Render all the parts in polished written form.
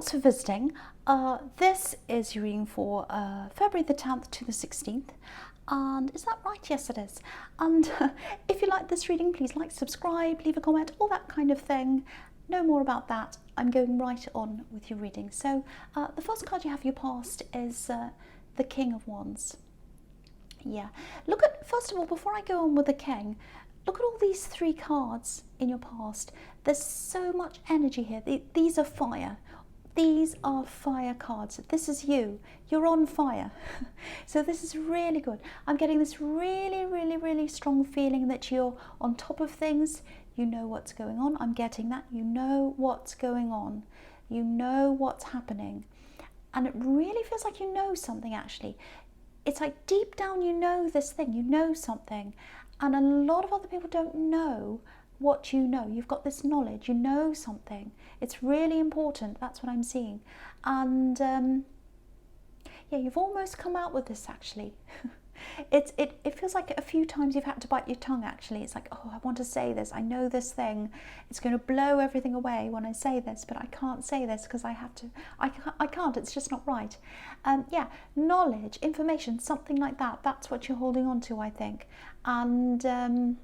thanks for visiting. This is your reading for February the 10th to the 16th. And is that right? Yes, it is. And if you like this reading, please like, subscribe, leave a comment, all that kind of thing. No more about that. I'm going right on with your reading. So the first card you have your past is the King of Wands. Yeah. Look at, first of all, before I go on with the King, look at all these three cards in your past. There's so much energy here. These are fire. These are fire cards. This is you. You're on fire. So this is really good. I'm getting this really, really, really strong feeling that you're on top of things. You know what's going on. I'm getting that. You know what's going on. You know what's happening. And it really feels like you know something, actually. It's like deep down you know this thing. You know something. And a lot of other people don't know what you know. You've got this knowledge, you know something. It's really important. That's what I'm seeing. And yeah, you've almost come out with this, actually. It feels like a few times you've had to bite your tongue, actually. It's like, oh, I want to say this. I know this thing. It's going to blow everything away when I say this, but I can't say this because I have to. I can't. It's just not right. Yeah, knowledge, information, something like that. That's what you're holding on to, I think. And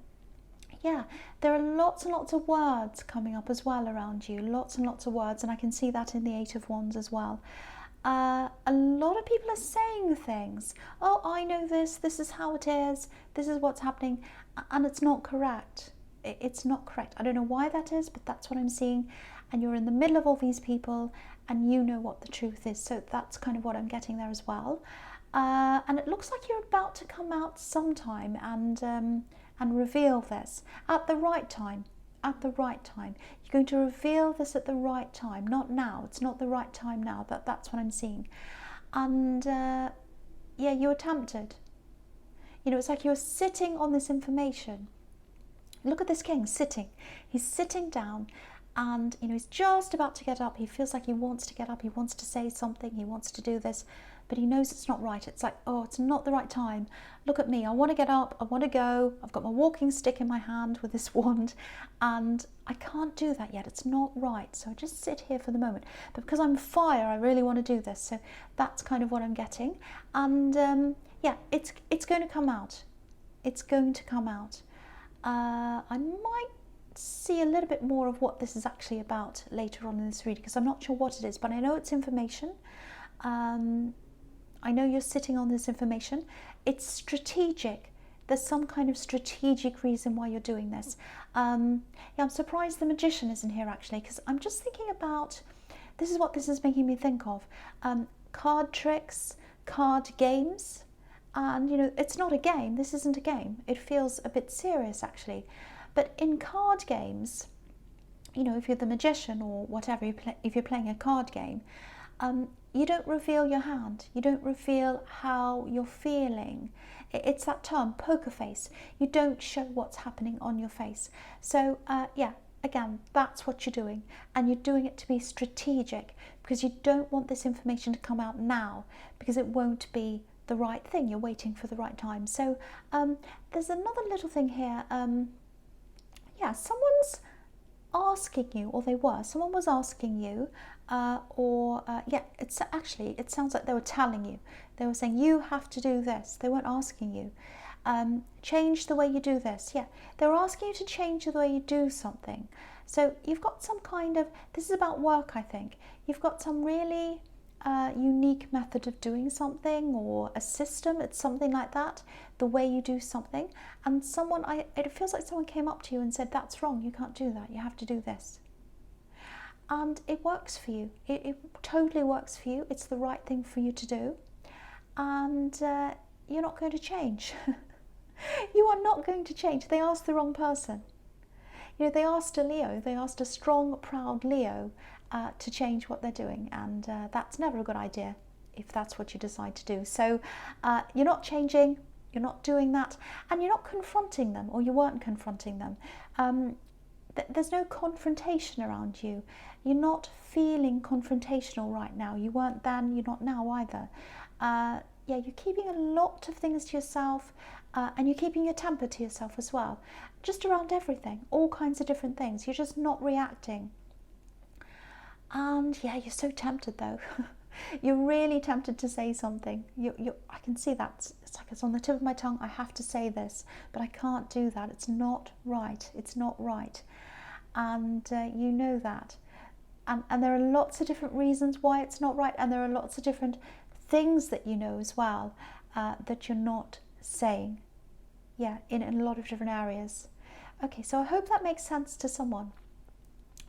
yeah, there are lots and lots of words coming up as well around you. Lots and lots of words, and I can see that in the Eight of Wands as well. A lot of people are saying things. Oh, I know this. This is how it is. This is what's happening. And it's not correct. It's not correct. I don't know why that is, but that's what I'm seeing. And you're in the middle of all these people, and you know what the truth is. So that's kind of what I'm getting there as well. And it looks like you're about to come out sometime and reveal this at the right time. At the right time. You're going to reveal this at the right time, not now. It's not the right time now. That's what I'm seeing. And yeah, you're tempted. You know, it's like you're sitting on this information. Look at this king sitting. He's sitting down, and you know, he's just about to get up. He feels like he wants to get up. He wants to say something. He wants to do this, but he knows it's not right. It's like, oh, it's not the right time. Look at me. I want to get up. I want to go. I've got my walking stick in my hand with this wand, and I can't do that yet. It's not right. So I just sit here for the moment. But because I'm fire, I really want to do this. So that's kind of what I'm getting. And yeah, it's going to come out. It's going to come out. I might see a little bit more of what this is actually about later on in this reading, because I'm not sure what it is, but I know it's information. I know you're sitting on this information. It's strategic. There's some kind of strategic reason why you're doing this. Yeah, I'm surprised the magician isn't here, actually, because I'm just thinking about, this is what this is making me think of. Card tricks, card games. And, you know, it's not a game. This isn't a game. It feels a bit serious, actually. But in card games, you know, if you're the magician or whatever, if you're playing a card game, you don't reveal your hand. You don't reveal how you're feeling. It's that term, poker face. You don't show what's happening on your face. So, yeah, again, that's what you're doing. And you're doing it to be strategic, because you don't want this information to come out now, because it won't be the right thing. You're waiting for the right time. So there's another little thing here. Yeah, someone's asking you, or someone was asking you, yeah, it's actually, it sounds like they were telling you. They were saying, you have to do this. They weren't asking you. Change the way you do this. Yeah, they were asking you to change the way you do something. So you've got some kind of, this is about work, I think. You've got some really unique method of doing something, or a system. It's something like that, the way you do something. And someone, it feels like someone came up to you and said, that's wrong, you can't do that, you have to do this. And it works for you. It totally works for you. It's the right thing for you to do. And you're not going to change. You are not going to change. They asked the wrong person. You know, they asked a Leo, they asked a strong, proud Leo to change what they're doing, and that's never a good idea if that's what you decide to do. So you're not changing, you're not doing that, and you're not confronting them, or you weren't confronting them. There's no confrontation around you. You're not feeling confrontational right now. You weren't then, you're not now either. Yeah, you're keeping a lot of things to yourself, and you're keeping your temper to yourself as well. Just around everything, all kinds of different things. You're just not reacting. And yeah, you're so tempted though. You're really tempted to say something. I can see that. It's like it's on the tip of my tongue. I have to say this, but I can't do that. It's not right. It's not right. And you know that. And there are lots of different reasons why it's not right. And there are lots of different things that you know as well that you're not saying. Yeah, in a lot of different areas. Okay, so I hope that makes sense to someone.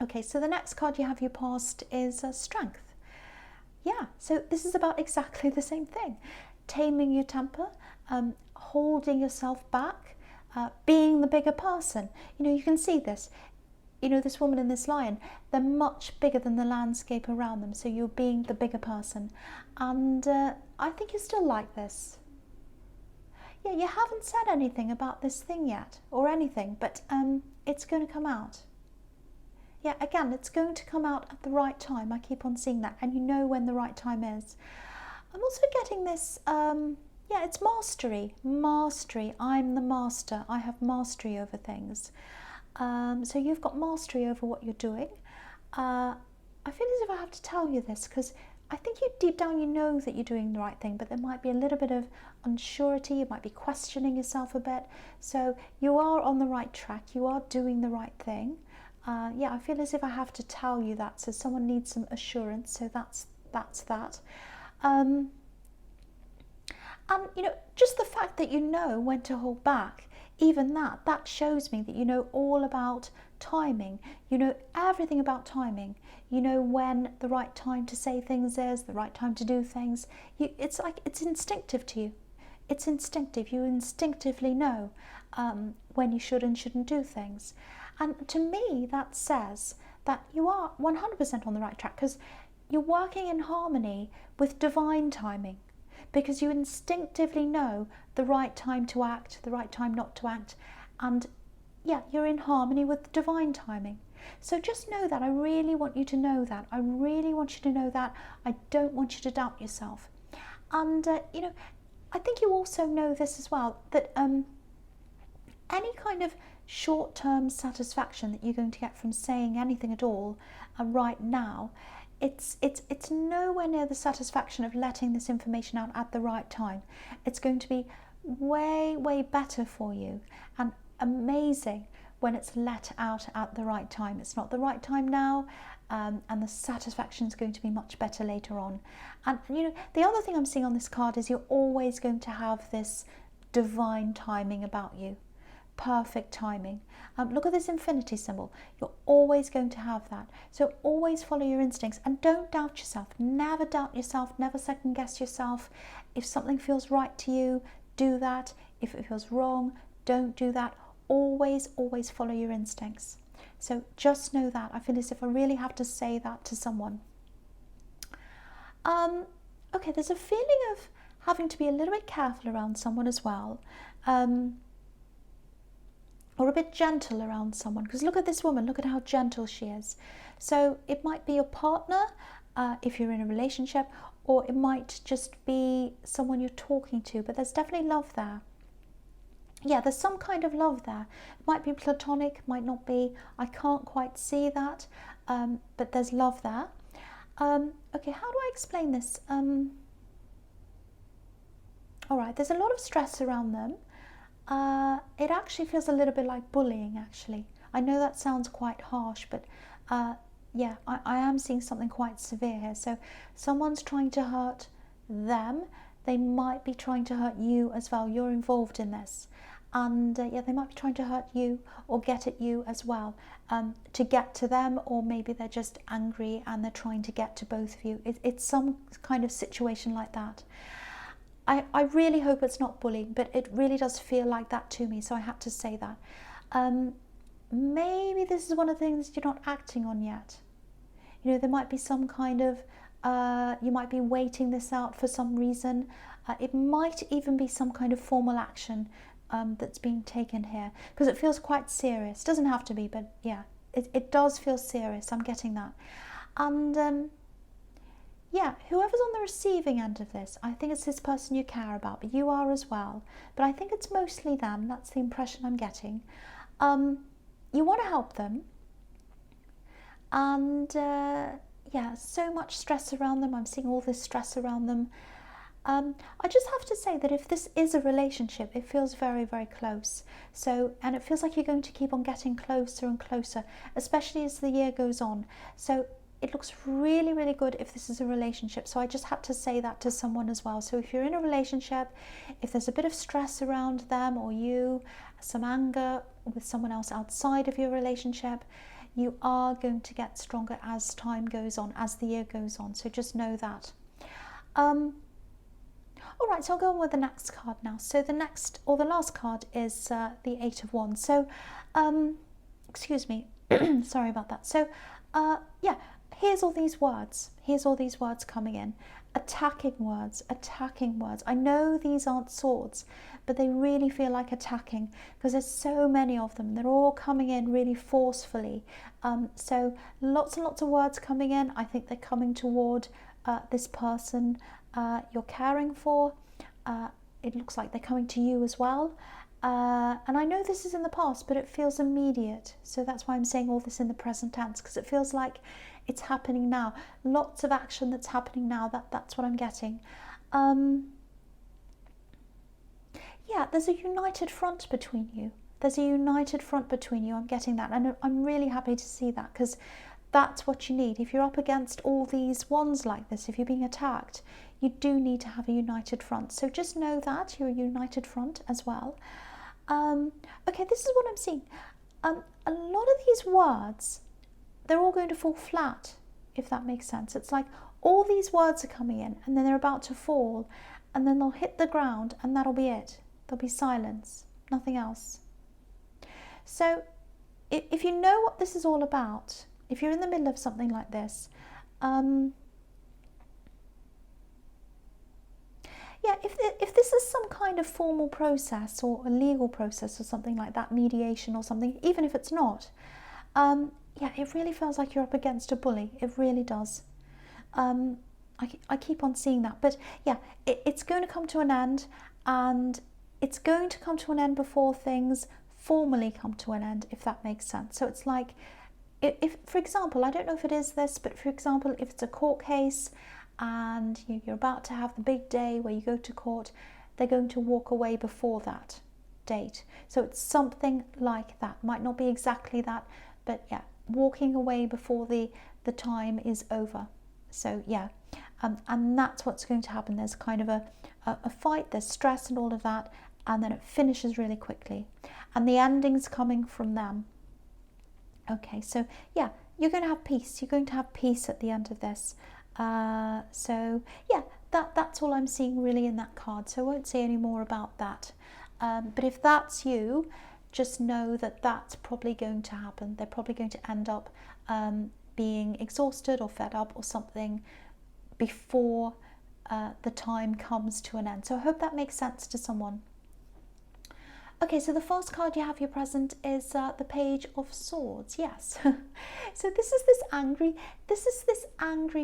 Okay, so the next card you have your past is Strength. Yeah, so this is about exactly the same thing. Taming your temper, holding yourself back, being the bigger person. You know, you can see this. You know, this woman and this lion, they're much bigger than the landscape around them. So you're being the bigger person. And I think you're still like this. Yeah, you haven't said anything about this thing yet or anything, but it's going to come out. Yeah, again, it's going to come out at the right time. I keep on seeing that, and you know when the right time is. I'm also getting this, yeah, it's mastery. Mastery. I'm the master. I have mastery over things. So you've got mastery over what you're doing. I feel as if I have to tell you this because I think you deep down you know that you're doing the right thing, but there might be a little bit of unsurety. You might be questioning yourself a bit. So you are on the right track. You are doing the right thing. Yeah, I feel as if I have to tell you that. So someone needs some assurance. So that's that. And you know, just the fact that you know when to hold back, even that shows me that you know all about timing. You know everything about timing. You know when the right time to say things is, the right time to do things. It's like it's instinctive to you. It's instinctive. You instinctively know when you should and shouldn't do things. And to me, that says that you are 100% on the right track because you're working in harmony with divine timing, because you instinctively know the right time to act, the right time not to act. And yeah, you're in harmony with divine timing. So just know that. I really want you to know that. I really want you to know that. I don't want you to doubt yourself. And, you know, I think you also know this as well, that any kind of short-term satisfaction that you're going to get from saying anything at all right now, it's nowhere near the satisfaction of letting this information out at the right time. It's going to be way better for you and amazing when it's let out at the right time. It's not the right time now, and the satisfaction is going to be much better later on. And you know, the other thing I'm seeing on this card is you're always going to have this divine timing about you. Perfect timing. Look at this infinity symbol. You're always going to have that. So always follow your instincts and don't doubt yourself. Never doubt yourself. Never second guess yourself. If something feels right to you, do that. If it feels wrong, don't do that. Always follow your instincts. So just know that. I feel as if I really have to say that to someone. Okay, there's a feeling of having to be a little bit careful around someone as well. Or a bit gentle around someone, because look at this woman, look at how gentle she is. So it might be your partner if you're in a relationship, or it might just be someone you're talking to, but there's definitely love there. Yeah, there's some kind of love there. It might be platonic, might not be. I can't quite see that, but there's love there. Okay, how do I explain this? All right, there's a lot of stress around them. It actually feels a little bit like bullying, actually. I know that sounds quite harsh, but yeah, I am seeing something quite severe here. So someone's trying to hurt them. They might be trying to hurt you as well. You're involved in this. And yeah, they might be trying to hurt you or get at you as well, to get to them, or maybe they're just angry and they're trying to get to both of you. It's some kind of situation like that. I really hope it's not bullying, but it really does feel like that to me, so I had to say that. Maybe this is one of the things you're not acting on yet. You know, there might be some kind of, you might be waiting this out for some reason. It might even be some kind of formal action that's being taken here, because it feels quite serious. It doesn't have to be, but yeah, it does feel serious. I'm getting that. And yeah, whoever's on the receiving end of this, I think it's this person you care about, but you are as well. But I think it's mostly them. That's the impression I'm getting. You want to help them. And yeah, so much stress around them. I'm seeing all this stress around them. I just have to say that if this is a relationship, it feels very, very close. So, and it feels like you're going to keep on getting closer and closer, especially as the year goes on. So it looks really, really good if this is a relationship. So I just had to say that to someone as well. So if you're in a relationship, if there's a bit of stress around them or you, some anger with someone else outside of your relationship, you are going to get stronger as time goes on, as the year goes on. So just know that. All right, so I'll go on with the next card now. So the next, or the last card is the Eight of Wands. So, excuse me, sorry about that. So, yeah, here's all these words. Here's all these words coming in. Attacking words, attacking words. I know these aren't swords, but they really feel like attacking because there's so many of them. They're all coming in really forcefully. So lots and lots of words coming in. I think they're coming toward this person you're caring for. It looks like they're coming to you as well. And I know this is in the past, but it feels immediate. So that's why I'm saying all this in the present tense, because it feels like it's happening now. Lots of action that's happening now. That's what I'm getting. Yeah, there's a united front between you. There's a united front between you. I'm getting that. And I'm really happy to see that, because that's what you need. If you're up against all these wands like this, if you're being attacked, you do need to have a united front. So just know that you're a united front as well. Okay, this is what I'm seeing. A lot of these words, they're all going to fall flat, if that makes sense. It's like all these words are coming in and then they're about to fall and then they'll hit the ground and that'll be it. There'll be silence, nothing else. So if you know what this is all about, if you're in the middle of something like this, yeah, if this is some kind of formal process or a legal process or something like that, mediation or something, even if it's not, yeah, it really feels like you're up against a bully. It really does. I keep on seeing that. But yeah, it's going to come to an end, and it's going to come to an end before things formally come to an end, if that makes sense. So it's like, if for example, I don't know if it is this, but for example, if it's a court case and you're about to have the big day where you go to court, they're going to walk away before that date. So it's something like that. Might not be exactly that, but yeah, walking away before the time is over. So yeah, and that's what's going to happen. There's kind of a fight, there's stress and all of that, and then it finishes really quickly. And the ending's coming from them. Okay, so yeah, you're going to have peace. You're going to have peace at the end of this. So yeah, that's all I'm seeing really in that card. So I won't say any more about that. But if that's you, just know that that's probably going to happen. They're probably going to end up being exhausted or fed up or something before the time comes to an end. So I hope that makes sense to someone. Okay, so the first card you have here present is the Page of Swords. Yes. So this is this angry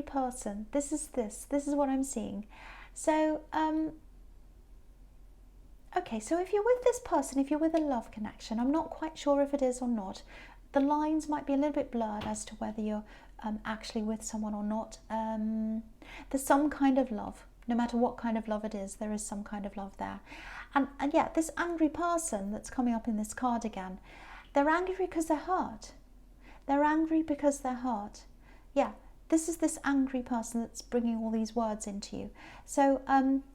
person. This is what I'm seeing. So okay, so if you're with this person, if you're with a love connection, I'm not quite sure if it is or not. The lines might be a little bit blurred as to whether you're actually with someone or not. There's some kind of love. No matter what kind of love it is, there is some kind of love there. And yeah, this angry person that's coming up in this card again, they're angry because they're hurt. They're angry because they're hurt. Yeah, this is this angry person that's bringing all these words into you. So,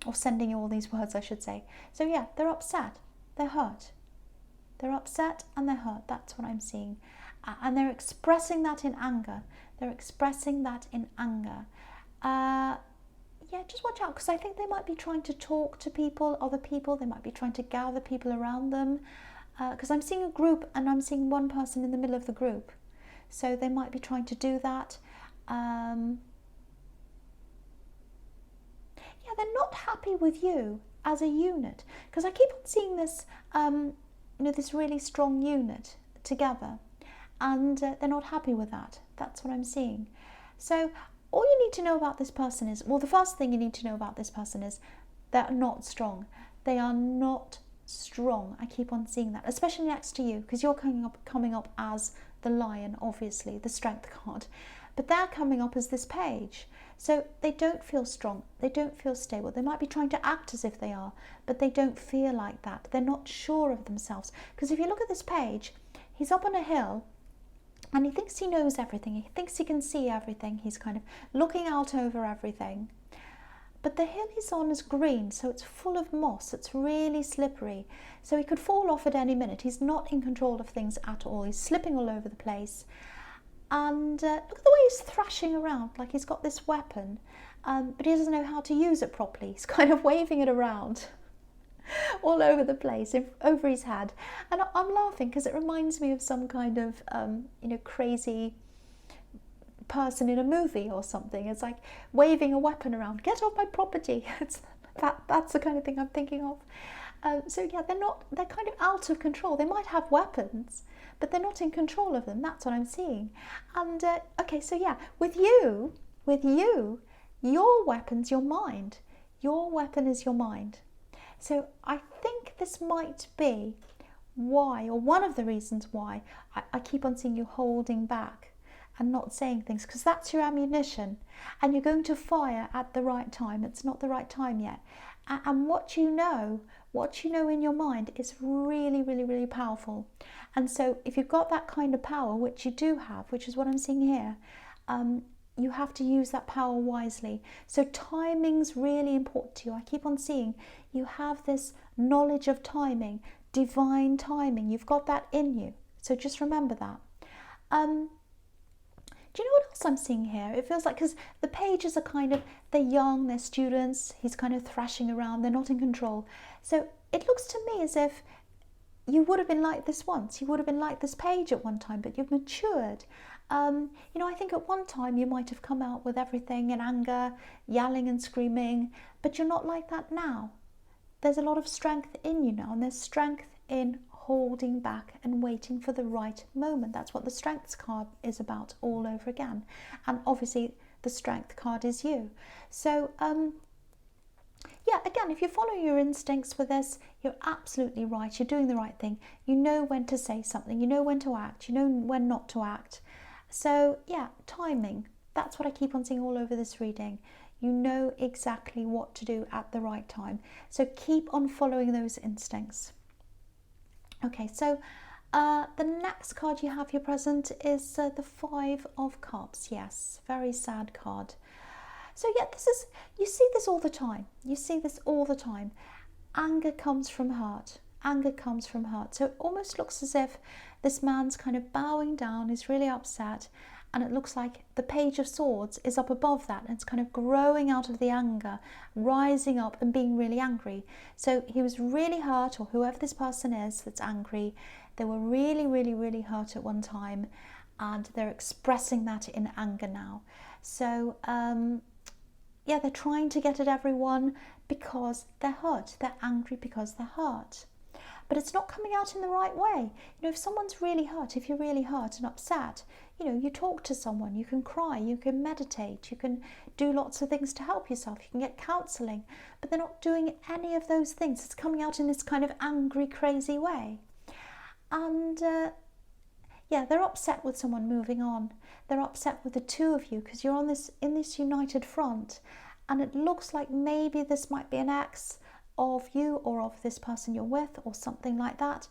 or sending you all these words, I should say. So yeah, they're upset. They're hurt. They're upset and they're hurt. That's what I'm seeing. And they're expressing that in anger. They're expressing that in anger. Yeah, just watch out, because I think they might be trying to talk to people, other people. They might be trying to gather people around them, because I'm seeing a group and I'm seeing one person in the middle of the group. So they might be trying to do that. Yeah, they're not happy with you as a unit, because I keep on seeing this, this really strong unit together, and they're not happy with that. That's what I'm seeing. So all you need to know about this person is, well, the first thing you need to know about this person is they're not strong. They are not strong. I keep on seeing that, especially next to you, because you're coming up as the Lion, obviously, the Strength card. but they're coming up as this page. So they don't feel strong, they don't feel stable. They might be trying to act as if they are, but they don't feel like that. They're not sure of themselves. Because if you look at this page, he's up on a hill and he thinks he knows everything. He thinks he can see everything. He's kind of looking out over everything. But the hill he's on is green, so it's full of moss. It's really slippery. So he could fall off at any minute. He's not in control of things at all. He's slipping all over the place. And look at the way he's thrashing around, like he's got this weapon, but he doesn't know how to use it properly. He's kind of waving it around all over the place, over his head. And I'm laughing because it reminds me of some kind of, crazy person in a movie or something. It's like waving a weapon around. Get off my property. That's the kind of thing I'm thinking of. So yeah, they're kind of out of control. They might have weapons, but they're not in control of them. That's what I'm seeing. And okay, so yeah, with you, your weapon's your mind. Your weapon is your mind. So I think this might be why, or one of the reasons why, I keep on seeing you holding back and not saying things, because that's your ammunition, and you're going to fire at the right time. It's not the right time yet. And what you know in your mind is really, really, really powerful. And so if you've got that kind of power, which you do have, which is what I'm seeing here, you have to use that power wisely. So timing's really important to you. I keep on seeing you have this knowledge of timing, divine timing. You've got that in you. So just remember that. Do you know what else I'm seeing here? It feels like, because the pages are kind of, they're young, they're students, he's kind of thrashing around, they're not in control. So it looks to me as if you would have been like this once. You would have been like this page at one time, but you've matured. I think at one time you might have come out with everything in anger, yelling and screaming, but you're not like that now. There's a lot of strength in you now, and there's strength in holding back and waiting for the right moment. That's what the strengths card is about all over again. And obviously the strength card is you. So yeah, again, if you follow your instincts with this, you're absolutely right. You're doing the right thing. You know when to say something. You know when to act. You know when not to act. So yeah, timing. That's what I keep on seeing all over this reading. You know exactly what to do at the right time. So keep on following those instincts. Okay, so the next card you have here present is the Five of Cups. Yes, very sad card. So yeah, you see this all the time. You see this all the time. Anger comes from hurt. Anger comes from hurt. So it almost looks as if this man's kind of bowing down, he's really upset, and it looks like the Page of Swords is up above that, and it's kind of growing out of the anger, rising up and being really angry. So he was really hurt, or whoever this person is that's angry, they were really, really, really hurt at one time, and they're expressing that in anger now. So yeah, they're trying to get at everyone because they're hurt. They're angry because they're hurt. But it's not coming out in the right way. If someone's really hurt, if you're really hurt and upset, you talk to someone, you can cry, you can meditate, you can do lots of things to help yourself, you can get counselling, but they're not doing any of those things. It's coming out in this kind of angry, crazy way. And yeah, they're upset with someone moving on. They're upset with the two of you because you're in this united front, and it looks like maybe this might be an ex of you or of this person you're with or something like that,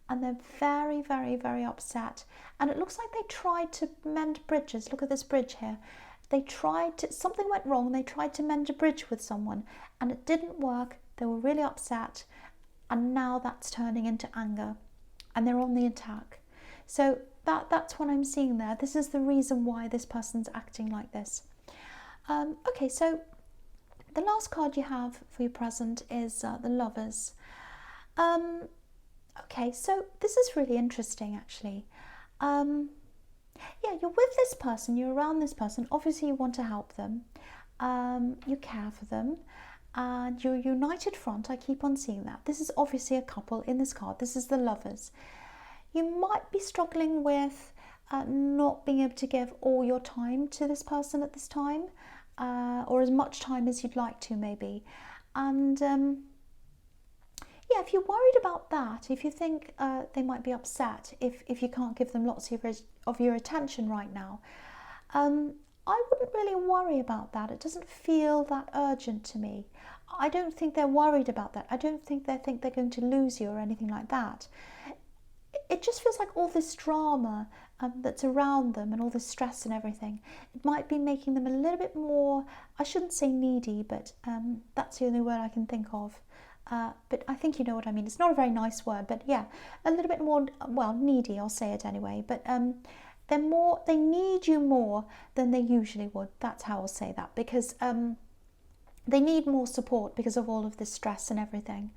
and they're very, very, very upset. And it looks like they tried to mend bridges. Look at this bridge here. Something went wrong. They tried to mend a bridge with someone and it didn't work. They were really upset, and now that's turning into anger and they're on the attack. So that's what I'm seeing there. This is the reason why this person's acting like this. Okay, so the last card you have for your present is the Lovers. Okay, so this is really interesting actually. Yeah, you're with this person, you're around this person. Obviously you want to help them. You care for them. And you're a united front. I keep on seeing that. This is obviously a couple in this card. This is the Lovers. You might be struggling with not being able to give all your time to this person at this time. Or as much time as you'd like to maybe. And yeah, if you're worried about that, if you think they might be upset if you can't give them lots of your attention right now, I wouldn't really worry about that. It doesn't feel that urgent to me. I don't think they're worried about that. I don't think they think they're going to lose you or anything like that. It just feels like all this drama that's around them and all this stress and everything, it might be making them a little bit more, I shouldn't say needy, but that's the only word I can think of. But I think you know what I mean. It's not a very nice word, but yeah, a little bit more, well, needy, I'll say it anyway. But they need you more than they usually would. That's how I'll say that, because they need more support because of all of this stress and everything.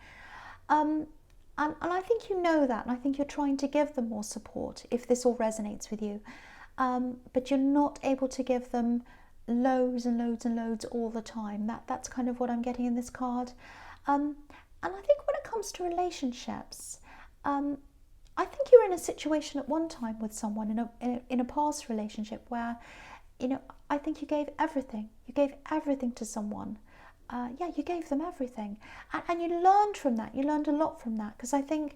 And I think you know that, and I think you're trying to give them more support if this all resonates with you. But you're not able to give them loads and loads and loads all the time. That's kind of what I'm getting in this card. And I think when it comes to relationships, I think you're in a situation at one time with someone in a past relationship where, I think you gave everything. You gave everything to someone. You gave them everything. And you learned from that. You learned a lot from that, because I think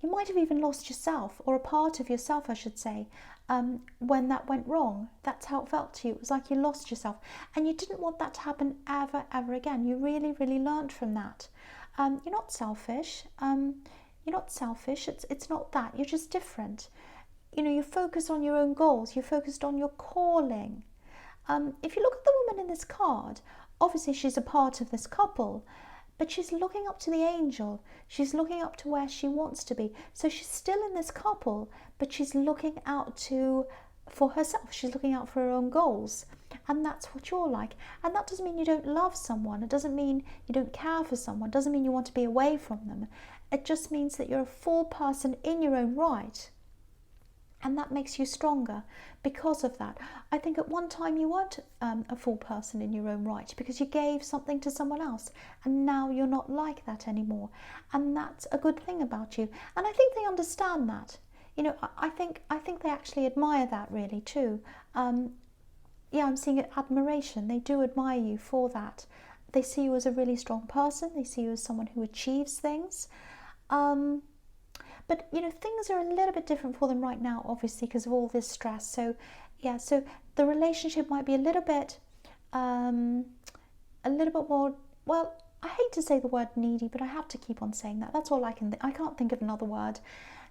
you might have even lost yourself, or a part of yourself, I should say, when that went wrong. That's how it felt to you. It was like you lost yourself. And you didn't want that to happen ever, ever again. You really, really learned from that. You're not selfish. You're not selfish. It's not that. You're just different. You focus on your own goals. You're focused on your calling. If you look at the woman in this card, obviously she's a part of this couple, but she's looking up to the angel. She's looking up to where she wants to be. So she's still in this couple, but she's looking out for herself. She's looking out for her own goals. And that's what you're like. And that doesn't mean you don't love someone. It doesn't mean you don't care for someone. It doesn't mean you want to be away from them. It just means that you're a full person in your own right. And that makes you stronger because of that. I think at one time you weren't a full person in your own right, because you gave something to someone else, and now you're not like that anymore. And that's a good thing about you. And I think they understand that. I think they actually admire that really too. I'm seeing admiration. They do admire you for that. They see you as a really strong person. They see you as someone who achieves things. But things are a little bit different for them right now, obviously, because of all this stress. So the relationship might be a little bit more, well, I hate to say the word needy, but I have to keep on saying that. That's all I can't think of another word.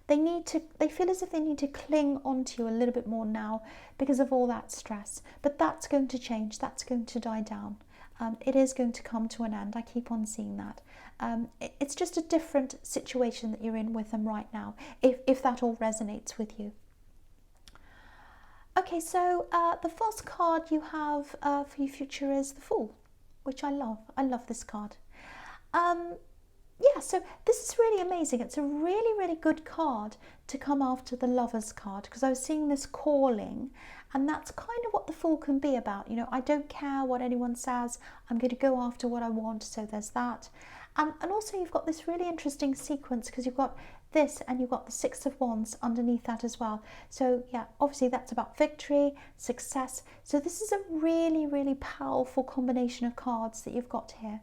They feel as if they need to cling onto you a little bit more now because of all that stress. But that's going to change. That's going to die down. It is going to come to an end. I keep on seeing that. It's just a different situation that you're in with them right now, if that all resonates with you. Okay, so the first card you have for your future is the Fool, which I love. I love this card. So this is really amazing. It's a really, really good card to come after the Lover's card, because I was seeing this calling, and that's kind of what the Fool can be about. I don't care what anyone says. I'm going to go after what I want. So there's that. And also you've got this really interesting sequence, because you've got this and you've got the Six of Wands underneath that as well. So obviously that's about victory, success. So this is a really, really powerful combination of cards that you've got here.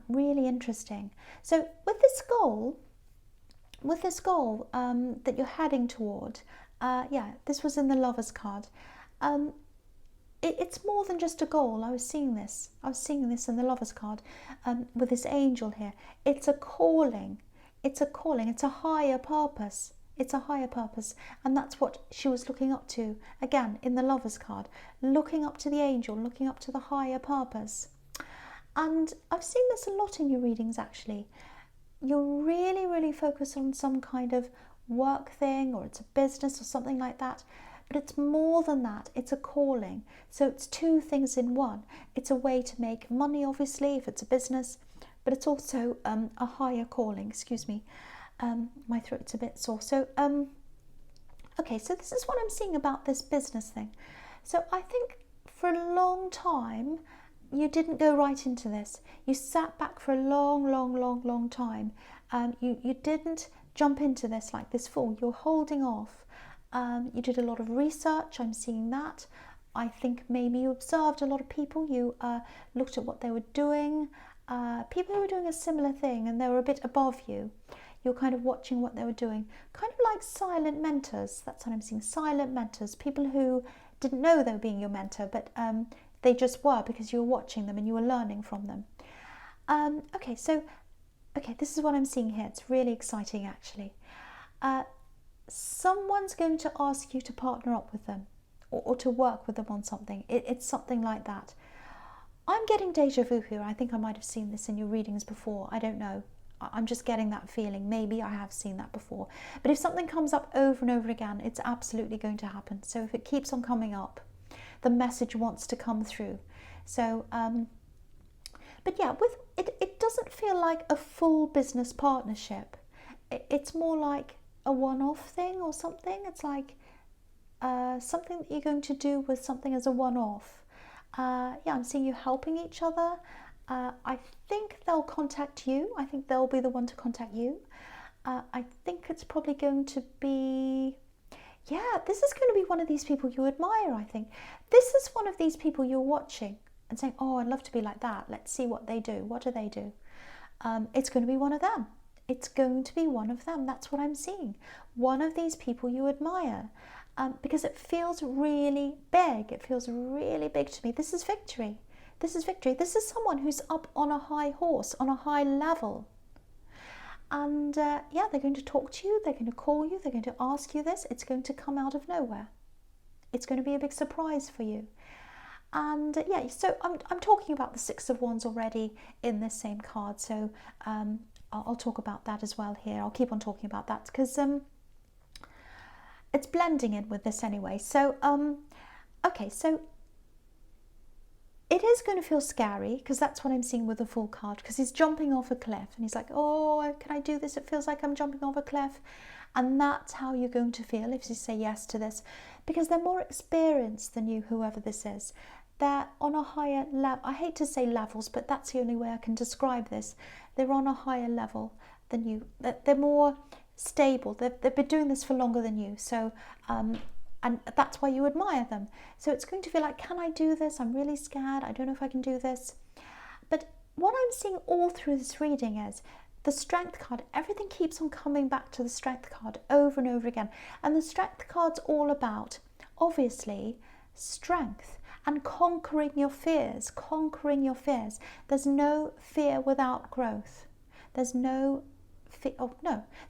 Really interesting. So with this goal that you're heading toward, this was in the Lover's card. It's more than just a goal. I was seeing this in the Lover's card with this angel here. It's a calling. It's a higher purpose. It's a higher purpose. And that's what she was looking up to, again, in the Lover's card. Looking up to the angel, looking up to the higher purpose. And I've seen this a lot in your readings, actually. You're really, really focused on some kind of work thing, or it's a business or something like that. But it's more than that. It's a calling. So it's two things in one. It's a way to make money, obviously, if it's a business, but it's also a higher calling. Excuse me. My throat's a bit sore. So, okay, so this is what I'm seeing about this business thing. So I think for a long time, you didn't go right into this. You sat back for a long time. You didn't jump into this like this Fool. You're holding off. You did a lot of research. I'm seeing that. I think maybe you observed a lot of people. You looked at what they were doing. People who were doing a similar thing, and they were a bit above you. You're kind of watching what they were doing. Kind of like silent mentors. That's what I'm seeing. Silent mentors. People who didn't know they were being your mentor, but they just were because you were watching them and you were learning from them. Okay, this is what I'm seeing here. It's really exciting, actually. Someone's going to ask you to partner up with them or to work with them on something. It's something like that. I'm getting deja vu here. I think I might have seen this in your readings before. I don't know. I'm just getting that feeling. Maybe I have seen that before. But if something comes up over and over again, it's absolutely going to happen. So if it keeps on coming up, the message wants to come through. So, but yeah, it doesn't feel like a full business partnership. It's more like a one-off thing or something. It's like something that you're going to do with something as a one-off. Yeah, I'm seeing you helping each other. I think they'll contact you. I think they'll be the one to contact you. I think it's probably going to be, yeah, this is going to be one of these people you admire, I think. This is one of these people you're watching and saying, oh, I'd love to be like that. Let's see what they do. What do they do? It's going to be one of them. It's going to be one of them. That's what I'm seeing. One of these people you admire. Because it feels really big. It feels really big to me. This is victory. This is victory. This is someone who's up on a high horse, on a high level. And yeah, they're going to talk to you. They're going to call you. They're going to ask you this. It's going to come out of nowhere. It's going to be a big surprise for you. And yeah, so I'm talking about the Six of Wands already in this same card. So I'll talk about that as well here. I'll keep on talking about that because it's blending in with this anyway. So, okay, so it is going to feel scary because that's what I'm seeing with the Fool card, because he's jumping off a cliff and he's like, oh, can I do this? It feels like I'm jumping off a cliff. And that's how you're going to feel if you say yes to this, because they're more experienced than you, whoever this is. They're on a higher level. I hate to say levels, but that's the only way I can describe this. They're on a higher level than you. They're more stable. They've been doing this for longer than you. So, and that's why you admire them. So it's going to feel like, can I do this? I'm really scared. I don't know if I can do this. But what I'm seeing all through this reading is the Strength card. Everything keeps on coming back to the Strength card over and over again. And the Strength card's all about, obviously, strength and conquering your fears. Conquering your fears. There's no fear without growth. There's no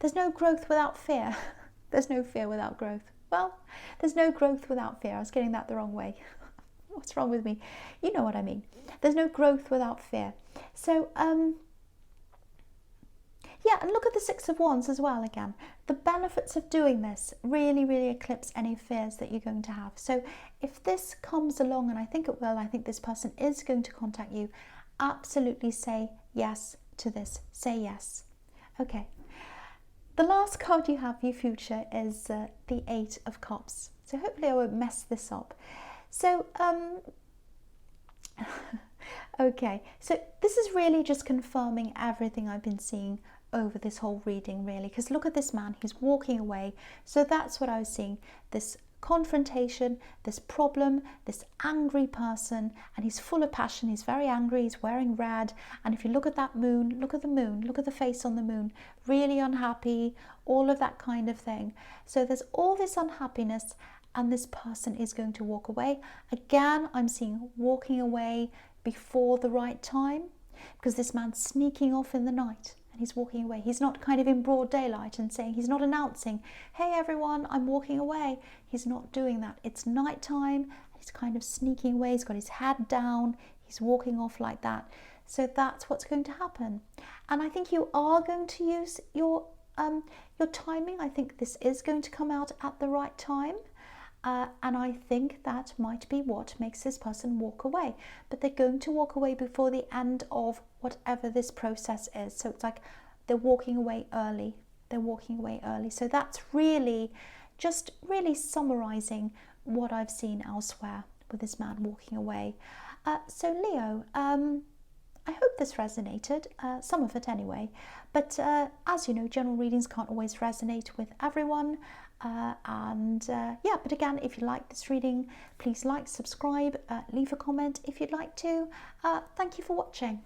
there's no growth without fear. There's no fear without growth. Well, there's no growth without fear. I was getting that the wrong way. What's wrong with me? You know what I mean. There's no growth without fear. So, yeah, and look at the Six of Wands as well again. The benefits of doing this really, really eclipse any fears that you're going to have. So if this comes along, and I think it will, I think this person is going to contact you, absolutely say yes to this. Say yes. Okay. The last card you have, your future, is the Eight of Cups. So hopefully I won't mess this up. So, okay. So this is really just confirming everything I've been seeing over this whole reading, really. Because look at this man, he's walking away. So that's what I was seeing. This confrontation, this problem, this angry person, and he's full of passion. He's very angry. He's wearing red. And if you look at that moon, look at the moon, look at the face on the moon, really unhappy, all of that kind of thing. So there's all this unhappiness, and this person is going to walk away. Again, I'm seeing walking away before the right time, because this man's sneaking off in the night. And he's walking away. He's not kind of in broad daylight and saying, he's not announcing, hey everyone, I'm walking away. He's not doing that. It's nighttime. He's kind of sneaking away. He's got his head down. He's walking off like that. So that's what's going to happen. And I think you are going to use your timing. I think this is going to come out at the right time. And I think that might be what makes this person walk away. But they're going to walk away before the end of whatever this process is. So it's like they're walking away early. They're walking away early. So that's really just really summarizing what I've seen elsewhere with this man walking away. So Leo, I hope this resonated, some of it anyway. But as you know, general readings can't always resonate with everyone. Yeah, but again, if you like this reading, please like, subscribe, leave a comment if you'd like to. Thank you for watching.